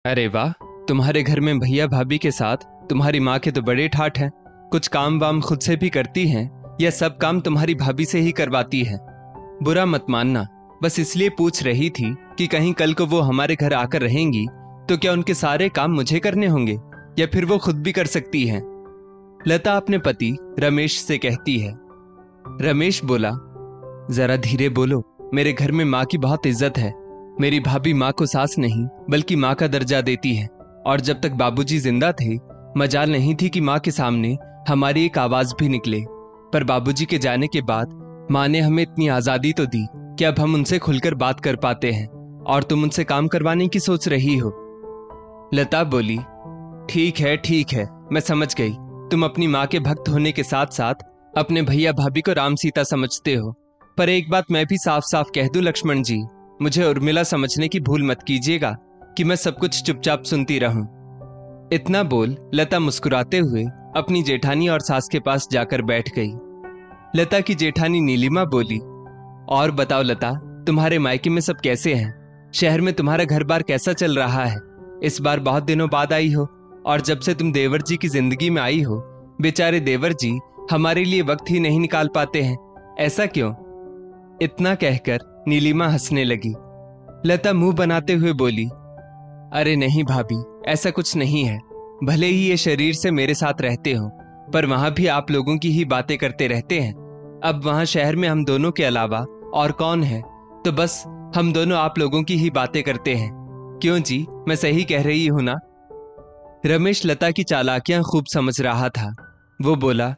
अरे वाह, तुम्हारे घर में भैया भाभी के साथ तुम्हारी माँ के तो बड़े ठाठ हैं। कुछ काम वाम खुद से भी करती हैं या सब काम तुम्हारी भाभी से ही करवाती हैं? बुरा मत मानना, बस इसलिए पूछ रही थी कि कहीं कल को वो हमारे घर आकर रहेंगी तो क्या उनके सारे काम मुझे करने होंगे या फिर वो खुद भी कर सकती हैं? लता अपने पति रमेश से कहती है। रमेश बोला, जरा धीरे बोलो, मेरे घर में माँ की बहुत इज्जत है। मेरी भाभी माँ को सास नहीं बल्कि माँ का दर्जा देती है, और जब तक बाबूजी जिंदा थे मजाल नहीं थी कि माँ के सामने हमारी एक आवाज भी निकले। पर बाबूजी के जाने के बाद माँ ने हमें इतनी आजादी तो दी कि अब हम उनसे खुलकर बात कर पाते हैं, और तुम उनसे काम करवाने की सोच रही हो। लता बोली, ठीक है, मैं समझ गई। तुम अपनी माँ के भक्त होने के साथ साथ अपने भैया भाभी को राम सीता समझते हो। पर एक बात मैं भी साफ साफ कह दूं लक्ष्मण जी, मुझे उर्मिला समझने की भूल मत कीजिएगा कि मैं सब कुछ चुपचाप सुनती रहूं। इतना बोल लता मुस्कुराते हुए अपनी जेठानी और सास के पास जाकर बैठ गई। लता की जेठानी नीलिमा बोली, और बताओ लता, तुम्हारे मायके में सब कैसे हैं? शहर में तुम्हारा घर बार कैसा चल रहा है? इस बार बहुत दिनों बाद आई हो, और जब से तुम देवर जी की जिंदगी में आई हो, बेचारे देवर जी हमारे लिए वक्त ही नहीं निकाल पाते हैं। ऐसा क्यों? इतना कहकर नीलिमा हंसने लगी। लता मुंह बनाते हुए बोली, अरे नहीं भाभी, ऐसा कुछ नहीं है। भले ही ये शरीर से मेरे साथ रहते हो, पर वहां भी आप लोगों की ही बातें करते रहते हैं। अब वहां शहर में हम दोनों के अलावा और कौन है, तो बस हम दोनों आप लोगों की ही बातें करते हैं। क्यों जी, मैं सही कह रही हूं ना? रमेश लता की चालाकियां खूब समझ रहा था। वो बोला,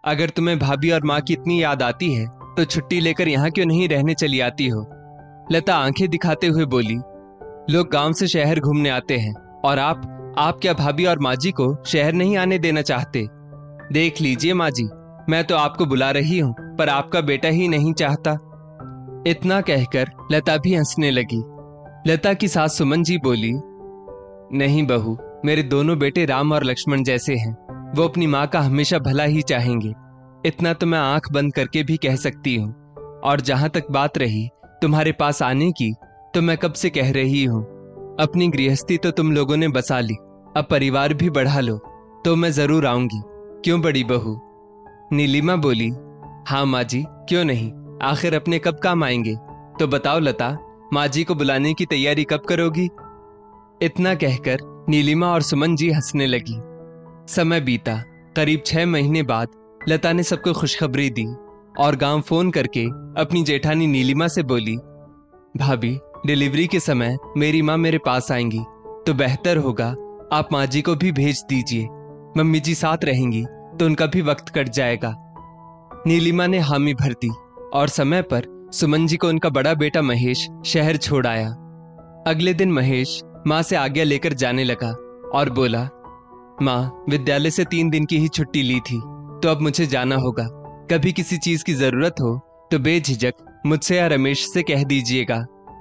अगर तुम्हें भाभी और माँ की इतनी याद आती है तो छुट्टी लेकर यहाँ क्यों नहीं रहने चली आती हो? लता आंखें दिखाते हुए बोली, लोग गांव से शहर घूमने आते हैं, और आप क्या भाभी और माँ जी को शहर नहीं आने देना चाहते? देख लीजिए माँ जी, मैं तो आपको बुला रही हूँ, पर आपका बेटा ही नहीं चाहता। इतना कहकर लता भी हंसने लगी। लता की सास सुमन जी बोली, नहीं बहू, मेरे दोनों बेटे राम और लक्ष्मण जैसे हैं। वो अपनी माँ का हमेशा भला ही चाहेंगे। इतना तो मैं आंख बंद करके भी कह सकती हूँ। और जहां तक बात रही तुम्हारे पास आने की, तो मैं कब से कह रही हूँ, अपनी गृहस्थी तो तुम लोगों ने बसा ली, अब परिवार भी बढ़ा लो, तो मैं जरूर आऊंगी। क्यों बड़ी बहू? नीलिमा बोली, हाँ माँ जी, क्यों नहीं, आखिर अपने कब काम आएंगे। तो बताओ लता, माँ जी को बुलाने की तैयारी कब करोगी? इतना कहकर नीलिमा और सुमन जी हंसने लगी। समय बीता। करीब 6 महीने बाद लता ने सबको खुशखबरी दी और गांव फोन करके अपनी जेठानी नीलिमा से बोली, भाभी, डिलीवरी के समय मेरी माँ मेरे पास आएंगी, तो बेहतर होगा आप माँ जी को भी भेज दीजिए। मम्मी जी साथ रहेंगी तो उनका भी वक्त कट जाएगा। नीलिमा ने हामी भर दी और समय पर सुमन जी को उनका बड़ा बेटा महेश शहर छोड़ आया। अगले दिन महेश माँ से आज्ञा लेकर जाने लगा और बोला, माँ, विद्यालय से 3 दिन की ही छुट्टी ली थी, तो अब मुझे जाना होगा। कभी किसी चीज की जरूरत हो तो बेझिझक मुझसे या रमेश से कह दीजिएगा,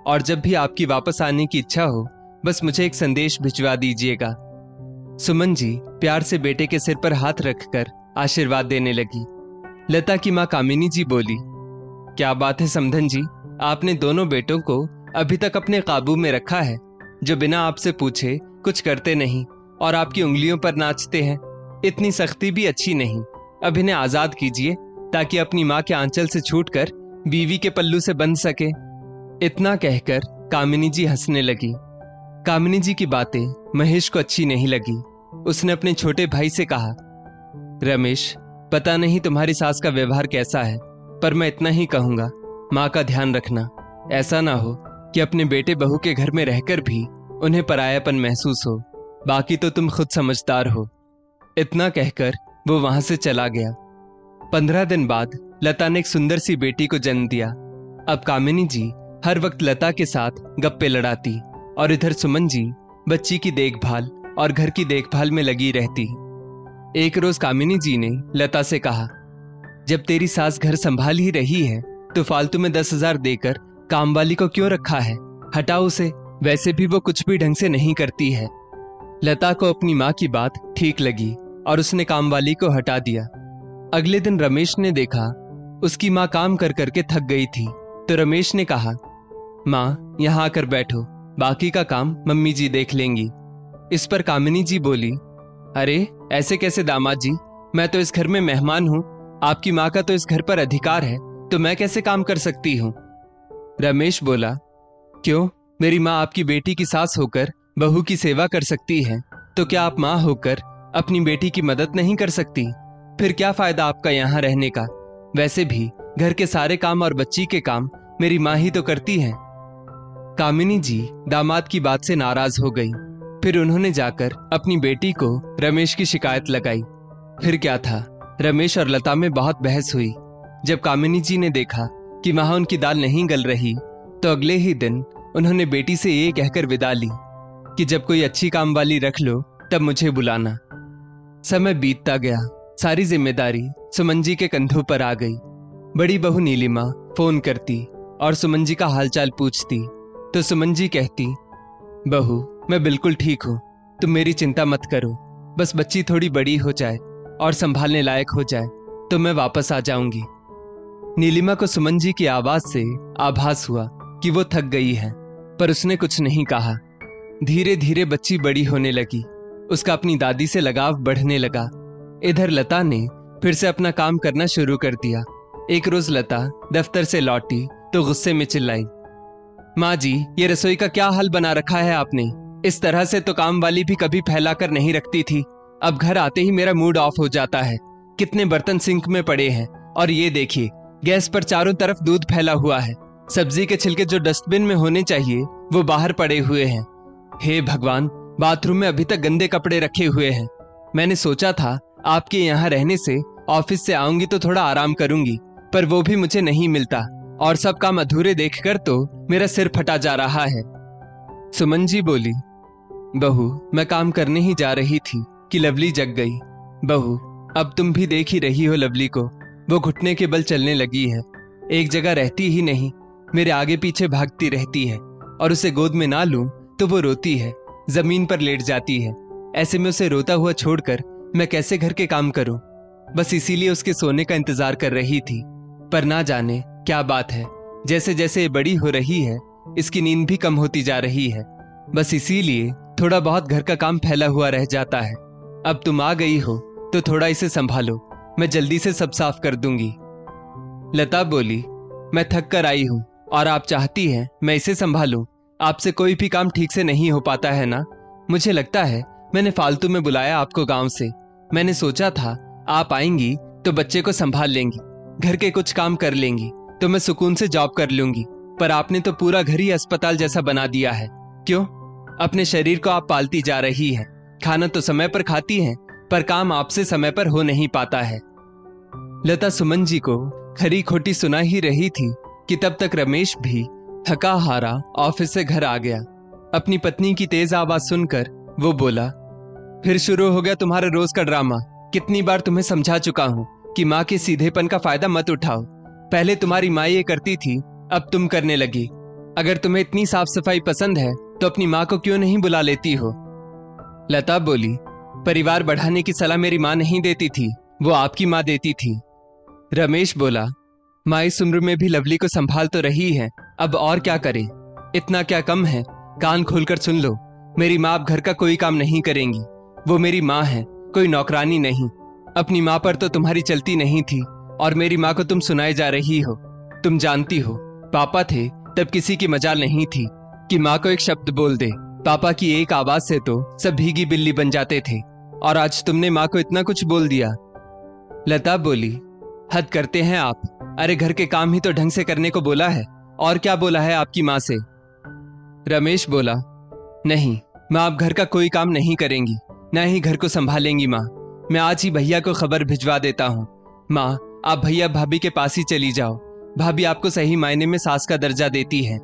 और जब भी आपकी वापस आने की इच्छा हो बस मुझे एक संदेश भिजवा दीजिएगा। सुमन जी प्यार से बेटे के सिर पर हाथ रखकर आशीर्वाद देने लगी। लता की माँ कामिनी जी बोली, क्या बात है समधन जी, आपने दोनों बेटों को अभी तक अपने काबू में रखा है, जो बिना आपसे पूछे कुछ करते नहीं और आपकी उंगलियों पर नाचते हैं। इतनी सख्ती भी अच्छी नहीं। अब इन्हें आजाद कीजिए ताकि अपनी माँ के आंचल से छूटकर बीवी के पल्लू से बंध सके। इतना कहकर कामिनी जी हंसने लगी। कामिनी जी की बातें महेश को अच्छी नहीं लगी। उसने अपने छोटे भाई से कहा, रमेश, पता नहीं तुम्हारी सास का व्यवहार कैसा है, पर मैं इतना ही कहूंगा, माँ का ध्यान रखना। ऐसा ना हो कि अपने बेटे बहू के घर में रहकर भी उन्हें परायापन महसूस हो। बाकी तो तुम खुद समझदार हो। इतना कहकर वो वहां से चला गया। 15 दिन बाद लता ने एक सुंदर सी बेटी को जन्म दिया। अब कामिनी जी हर वक्त लता के साथ गप्पे लड़ाती और इधर सुमन जी बच्ची की देखभाल और घर की देखभाल में लगी रहती। एक रोज कामिनी जी ने लता से कहा, जब तेरी सास घर संभाल ही रही है तो फालतू में 10,000 देकर काम वाली को क्यों रखा है? हटाओ उसे, वैसे भी वो कुछ भी ढंग से नहीं करती है। लता को अपनी माँ की बात ठीक लगी और उसने कामवाली को हटा दिया। अगले दिन रमेश ने देखा उसकी माँ काम कर करके थक गई थी, तो रमेश ने कहा, माँ, यहाँ आकर बैठो, बाकी का काम मम्मी जी देख लेंगी। इस पर कामिनी जी बोली, अरे ऐसे कैसे दामाद जी, मैं तो इस घर में मेहमान हूँ, आपकी माँ का तो इस घर पर अधिकार है, तो मैं कैसे काम कर सकती हूँ। रमेश बोला, क्यों, मेरी माँ आपकी बेटी की सास होकर बहू की सेवा कर सकती है, तो क्या आप माँ होकर अपनी बेटी की मदद नहीं कर सकती? फिर क्या फायदा आपका यहाँ रहने का? वैसे भी घर के सारे काम और बच्ची के काम मेरी माँ ही तो करती है। कामिनी जी दामाद की बात से नाराज हो गई। फिर उन्होंने जाकर अपनी बेटी को रमेश की शिकायत लगाई। फिर क्या था, रमेश और लता में बहुत बहस हुई। जब कामिनी जी ने देखा कि वहां उनकी दाल नहीं गल रही, तो अगले ही दिन उन्होंने बेटी से ये कहकर विदा ली कि जब कोई अच्छी काम वाली रख लो तब मुझे बुलाना। समय बीतता गया, सारी जिम्मेदारी सुमन जी के कंधों पर आ गई। बड़ी बहू नीलिमा फोन करती और सुमन जी का हालचाल पूछती, तो सुमन जी कहती, बहू मैं बिल्कुल ठीक हूँ, तुम मेरी चिंता मत करो, बस बच्ची थोड़ी बड़ी हो जाए और संभालने लायक हो जाए तो मैं वापस आ जाऊंगी। नीलिमा को सुमन जी की आवाज से आभास हुआ कि वो थक गई है, पर उसने कुछ नहीं कहा। धीरे धीरे बच्ची बड़ी होने लगी, उसका अपनी दादी से लगाव बढ़ने लगा। इधर लता ने फिर से अपना काम करना शुरू कर दिया। एक रोज लता दफ्तर से लौटी तो गुस्से में चिल्लाई, माँ जी ये रसोई का क्या हाल बना रखा है आपने? इस तरह से तो काम वाली भी कभी फैला कर नहीं रखती थी, अब घर आते ही मेरा मूड ऑफ हो जाता है। कितने बर्तन सिंक में पड़े हैं, और ये देखिए गैस पर चारों तरफ दूध फैला हुआ है। सब्जी के छिलके जो डस्टबिन में होने चाहिए वो बाहर पड़े हुए हैं। हे भगवान, बाथरूम में अभी तक गंदे कपड़े रखे हुए हैं। मैंने सोचा था आपके यहाँ रहने से ऑफिस से आऊंगी तो थोड़ा आराम करूंगी, पर वो भी मुझे नहीं मिलता और सब काम अधूरे देखकर तो मेरा सिर फटा जा रहा है। सुमन जी बोली, बहू मैं काम करने ही जा रही थी कि लवली जग गई। बहू अब तुम भी देख ही रही हो लवली को, वो घुटने के बल चलने लगी है, एक जगह रहती ही नहीं, मेरे आगे पीछे भागती रहती है, और उसे गोद में ना लूं तो वो रोती है, जमीन पर लेट जाती है। ऐसे में उसे रोता हुआ छोड़कर मैं कैसे घर के काम करूं? बस इसीलिए उसके सोने का इंतजार कर रही थी, पर ना जाने क्या बात है, जैसे जैसे ये बड़ी हो रही है इसकी नींद भी कम होती जा रही है। बस इसीलिए थोड़ा बहुत घर का काम फैला हुआ रह जाता है। अब तुम आ गई हो तो थोड़ा इसे संभालो, मैं जल्दी से सब साफ कर दूंगी। लता बोली, मैं थक कर आई हूं और आप चाहती हैं मैं इसे संभालूं? आपसे कोई भी काम ठीक से नहीं हो पाता है ना? मुझे लगता है मैंने फालतू में बुलाया आपको गांव से। मैंने सोचा था आप आएंगी तो बच्चे को संभाल लेंगी, घर के कुछ काम कर लेंगी, तो मैं सुकून से जॉब कर लूंगी, पर आपने तो पूरा घर ही अस्पताल जैसा बना दिया है। क्यों? अपने शरीर को आप पालती जा रही हैं, खाना तो समय पर खाती हैं, पर काम आपसे समय पर हो नहीं पाता है। लता सुमन जी को खरी खोटी सुना ही रही थी कि तब तक रमेश भी थका हारा ऑफिस से घर आ गया। अपनी पत्नी की तेज आवाज सुनकर वो बोला, फिर शुरू हो गया तुम्हारा रोज का ड्रामा। कितनी बार तुम्हें समझा चुका हूं कि माँ के सीधेपन का फायदा मत उठाओ। पहले तुम्हारी माँ ये करती थी, अब तुम करने लगी। अगर तुम्हें इतनी साफ सफाई पसंद है तो अपनी माँ को क्यों नहीं बुला लेती हो? लता बोली, परिवार बढ़ाने की सलाह मेरी माँ नहीं देती थी, वो आपकी माँ देती थी। रमेश बोला, माँ इस उम्र में भी लवली को संभाल तो रही है, अब और क्या करे? इतना क्या कम है? कान खोलकर सुन लो, मेरी माँ अब घर का कोई काम नहीं करेंगी। वो मेरी माँ है, कोई नौकरानी नहीं। अपनी माँ पर तो तुम्हारी चलती नहीं थी और मेरी माँ को तुम सुनाए जा रही हो। तुम जानती हो पापा थे तब किसी की मजाल नहीं थी कि माँ को एक शब्द बोल दे। पापा की एक आवाज से तो सब भीगी बिल्ली बन जाते थे, और आज तुमने माँ को इतना कुछ बोल दिया। लता बोली, हद करते हैं आप। अरे घर के काम ही तो ढंग से करने को बोला है, और क्या बोला है आपकी माँ से? रमेश बोला, नहीं माँ अब घर का कोई काम नहीं करेंगी, न ही घर को संभालेंगी। माँ मैं आज ही भैया को खबर भिजवा देता हूँ। माँ आप भैया भाभी के पास ही चली जाओ, भाभी आपको सही मायने में सास का दर्जा देती है।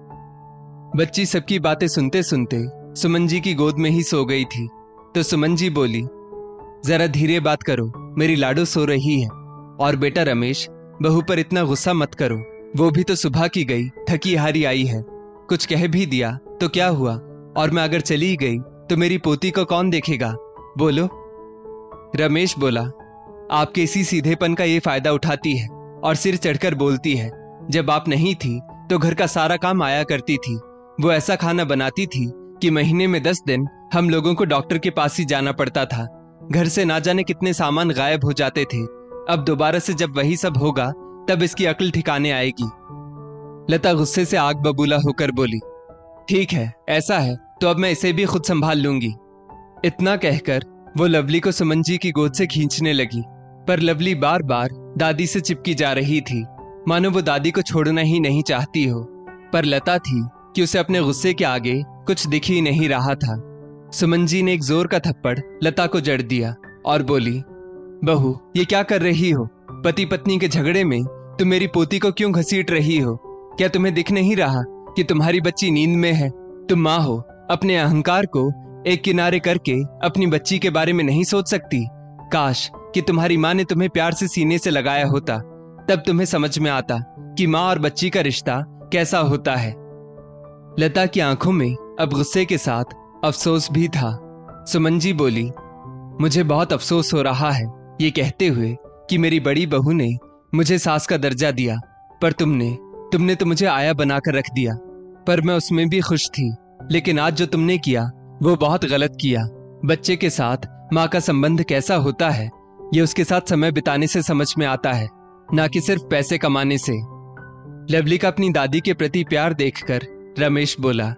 बच्ची सबकी बातें सुनते सुनते सुमन जी की गोद में ही सो गई थी, तो सुमन जी बोली, जरा धीरे बात करो, मेरी लाडो सो रही है। और बेटा रमेश, बहू पर इतना गुस्सा मत करो, वो भी तो सुबह की गई, थकी हारी आई है। कुछ कह भी दिया तो क्या हुआ? और मैं अगर चली गई तो मेरी पोती को कौन देखेगा? बोलो। रमेश बोला, आपके इसी सीधेपन का ये फायदा उठाती है और सिर चढ़कर बोलती है। जब आप नहीं थी तो घर का सारा काम आया करती थी, वो ऐसा खाना बनाती थी कि महीने में 10 दिन हम लोगों को डॉक्टर के पास ही जाना पड़ता था। घर से ना जाने कितने सामान गायब हो जाते थे। अब दोबारा से जब वही सब होगा तब इसकी अक्ल ठिकाने आएगी। लता गुस्से से आग बबूला होकर बोली, ठीक है, ऐसा है तो अब मैं इसे भी खुद संभाल लूंगी। इतना कहकर वो लवली को सुमन जी की गोद से खींचने लगी, पर लवली बार बार दादी से चिपकी जा रही थी, मानो वो दादी को छोड़ना ही नहीं चाहती हो। पर लता थी कि उसे अपने गुस्से के आगे कुछ दिख ही नहीं रहा था। सुमन जी ने एक जोर का थप्पड़ लता को जड़ दिया और बोली, बहू, ये क्या कर रही हो? पति पत्नी के झगड़े में तुम मेरी पोती को क्यों घसीट रही हो? क्या तुम्हें दिख नहीं रहा कि तुम्हारी बच्ची नींद में है? तुम माँ हो, अपने अहंकार को एक किनारे करके अपनी बच्ची के बारे में नहीं सोच सकती? काश कि तुम्हारी माँ ने तुम्हें प्यार से सीने से लगाया होता, तब तुम्हें समझ में आता कि माँ और बच्ची का रिश्ता कैसा होता है। लता की आंखों में अब गुस्से के साथ अफसोस भी था। सुमन जी बोली, मुझे बहुत अफसोस हो रहा है ये कहते हुए कि मेरी बड़ी बहू ने मुझे सास का दर्जा दिया, पर तुमने तो मुझे आया बनाकर रख दिया। पर मैं उसमें भी खुश थी, लेकिन आज जो तुमने किया वो बहुत गलत किया। बच्चे के साथ माँ का संबंध कैसा होता है ये उसके साथ समय बिताने से समझ में आता है, ना कि सिर्फ पैसे कमाने से। लवली का अपनी दादी के प्रति प्यार देखकर रमेश बोला,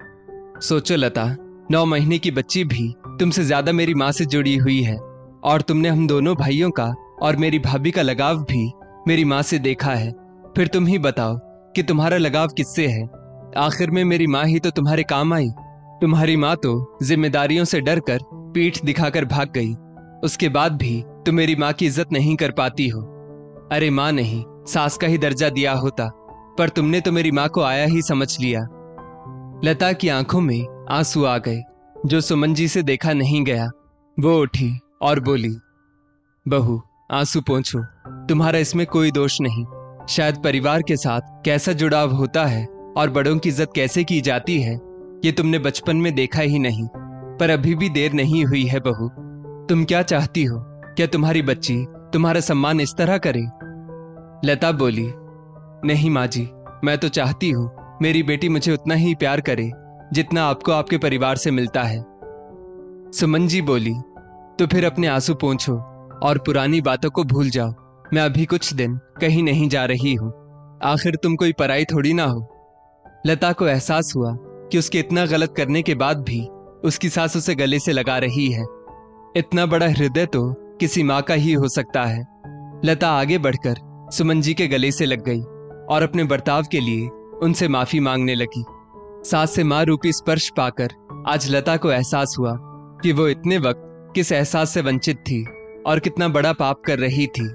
सोचो लता, 9 महीने की बच्ची भी तुमसे ज्यादा मेरी माँ से जुड़ी हुई है, और तुमने हम दोनों भाइयों का और मेरी भाभी का लगाव भी मेरी माँ से देखा है। फिर तुम ही बताओ कि तुम्हारा लगाव किससे है? आखिर में मेरी माँ ही तो तुम्हारे काम आई। तुम्हारी माँ तो जिम्मेदारियों से डरकर पीठ दिखाकर भाग गई, उसके बाद भी तुम मेरी माँ की इज्जत नहीं कर पाती हो। अरे माँ नहीं, सास का ही दर्जा दिया होता, पर तुमने तो मेरी माँ को आया ही समझ लिया। लता की आंखों में आंसू आ गए, जो सुमन जी से देखा नहीं गया। वो उठी और बोली, बहू, आंसू पोंछो, तुम्हारा इसमें कोई दोष नहीं। शायद परिवार के साथ कैसा जुड़ाव होता है और बड़ों की इज्जत कैसे की जाती है ये तुमने बचपन में देखा ही नहीं। पर अभी भी देर नहीं हुई है बहू। तुम क्या चाहती हो? क्या तुम्हारी बच्ची तुम्हारा सम्मान इस तरह करे? लता बोली, नहीं माँ जी, मैं तो चाहती हूँ मेरी बेटी मुझे उतना ही प्यार करे जितना आपको आपके परिवार से मिलता है। सुमन जी बोली, तो फिर अपने आंसू पोंछो और पुरानी बातों को भूल जाओ। मैं अभी कुछ दिन कहीं नहीं जा रही हूँ, आखिर तुम कोई पराई थोड़ी ना हो। लता को एहसास हुआ कि उसके इतना गलत करने के बाद भी उसकी सास उसे गले से लगा रही है। इतना बड़ा हृदय तो किसी माँ का ही हो सकता है। लता आगे बढ़कर सुमन जी के गले से लग गई और अपने बर्ताव के लिए उनसे माफी मांगने लगी। सास से माँ रूपी स्पर्श पाकर आज लता को एहसास हुआ कि वो इतने वक्त किस एहसास से वंचित थी और कितना बड़ा पाप कर रही थी।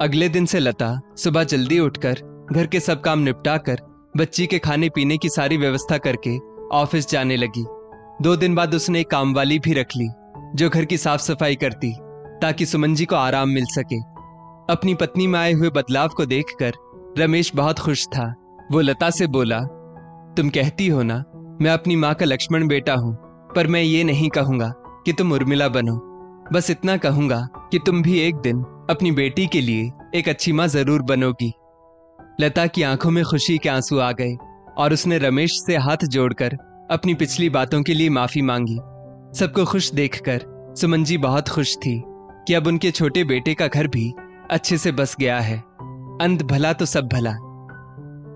अगले दिन से लता सुबह जल्दी उठकर घर के सब काम निपटाकर बच्ची के खाने पीने की सारी व्यवस्था करके ऑफिस जाने लगी। 2 दिन बाद उसने एक कामवाली भी रख ली जो घर की साफ सफाई करती, ताकि सुमन जी को आराम मिल सके। अपनी पत्नी में आए हुए बदलाव को देखकर रमेश बहुत खुश था। वो लता से बोला, तुम कहती हो ना मैं अपनी माँ का लक्ष्मण बेटा हूँ, पर मैं ये नहीं कहूंगा कि तुम उर्मिला बनो। बस इतना कहूंगा कि तुम भी एक दिन अपनी बेटी के लिए एक अच्छी माँ जरूर बनोगी। लता की आंखों में खुशी के आंसू आ गए और उसने रमेश से हाथ जोड़कर अपनी पिछली बातों के लिए माफी मांगी। सबको खुश देखकर सुमन जी बहुत खुश थी कि अब उनके छोटे बेटे का घर भी अच्छे से बस गया है। अंत भला तो सब भला।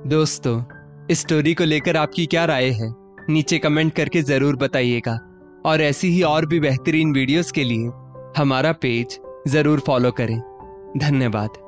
दोस्तों, इस स्टोरी को लेकर आपकी क्या राय है? नीचे कमेंट करके जरूर बताइएगा, और ऐसी ही और भी बेहतरीन वीडियोस के लिए हमारा पेज जरूर फॉलो करें। धन्यवाद।